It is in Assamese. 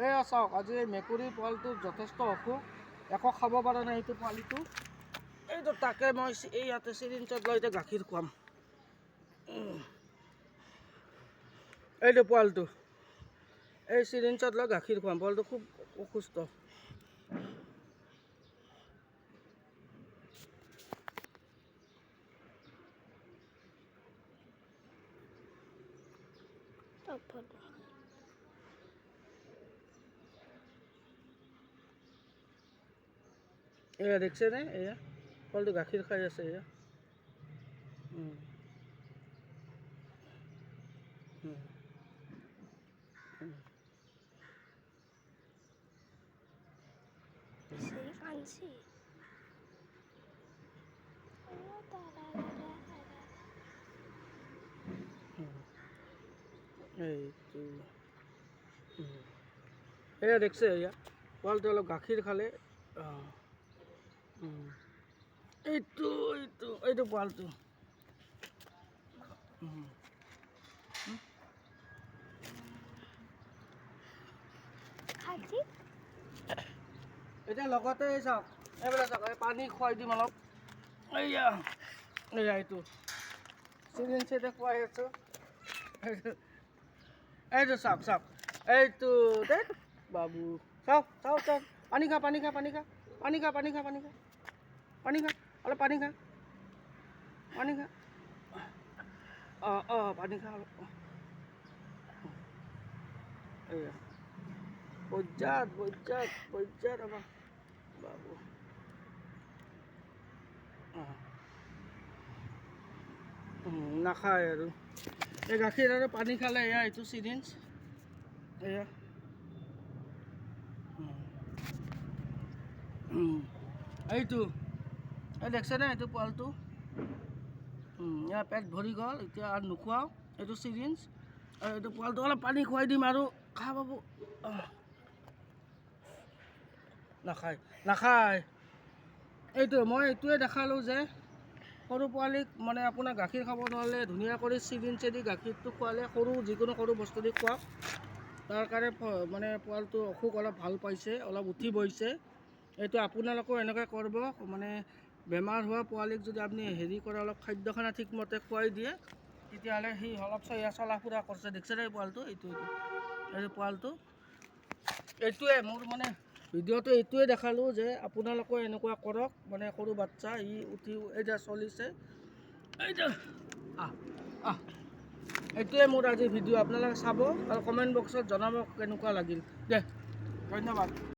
এয়া চাওক, আজি এই মেকুৰী পোৱালিটো যথেষ্ট অসুখ, একো খাব পৰা নাই এইটো পোৱালিটো। এইটো তাকে মই এই ইয়াতে চিৰিঞ্জত লৈ এতিয়া গাখীৰ খুৱাম। এইটো পোৱালিটো এই চিৰিঞ্জত লৈ গাখীৰ খুৱাম, পোৱালিটো খুব অসুস্থ। এয়া দেখিছেনে, এয়া পোৱালিটো গাখীৰ খাই আছে। এয়া এইটো এয়া দেখছে, এয়া পোৱালিটো অলপ গাখীৰ খালে। এইটো এইটো এইটো পোৱালিটো এতিয়া লগতে চাওক, এইবিলাক চাওক, এই পানী খুৱাই দিম অলপ। এয়া এয়া এইটো চিৰিঞ্জতে খুৱাই আছোঁ। এইটো চাওক চাওক, এইটো দেই বাবু, চাওক চাওক চাওক, পানী খা পানী খা পানী খা পানী খা পানী খা পানী খা পানী খা, অলপ পানী খা পানী খা। পানী খা অলপ। এয়া বজ্জাত বজ্জাত বজ্জাত আমাৰ বাবু। নাখায় আৰু এই গাখীৰ আৰু পানী খালে। এয়া এইটো চিৰিঞ্জ, এয়া এইটো এই দেখিছেনে, এইটো পোৱালিটো ইয়াৰ পেট ভৰি গ'ল, এতিয়া আৰু নোখোৱাওঁ। এইটো চিৰিঞ্জ, আৰু এইটো পোৱালিটো অলপ পানী খুৱাই দিম আৰু খা বাবু। নাখায় নাখায়। এইটো মই এইটোৱে দেখালোঁ যে সৰু পোৱালীক মানে আপোনাৰ গাখীৰ খাব নোৱাৰিলে ধুনীয়া কৰি চিৰিঞ্জেদি গাখীৰটো খোৱালে, যিকোনো সৰু বস্তু দি খুৱাওক, তাৰ কাৰণে মানে পোৱালিটো অসুখ অলপ ভাল পাইছে, অলপ উঠি বহিছে। এইটো আপোনালোকেও এনেকৈ কৰিব, মানে বেমাৰ হোৱা পোৱালীক যদি আপুনি হেৰি কৰে, অলপ খাদ্য খানা ঠিকমতে খুৱাই দিয়ে, তেতিয়াহ'লে সি অলপ চলা ফুৰা কৰিছে। দেখিছেনে এই পোৱালিটো, এইটো পোৱালিটো এইটোৱে মোৰ মানে ভিডিঅ'টো এইটোৱে দেখালোঁ যে আপোনালোকেও এনেকুৱা কৰক। মানে সৰু বাচ্চা ই উঠি এতিয়া চলিছে, এইটোৱে মোৰ আজি ভিডিঅ'। আপোনালোকে চাব আৰু কমেণ্ট বক্সত জনাব কেনেকুৱা লাগিল। দে, ধন্যবাদ।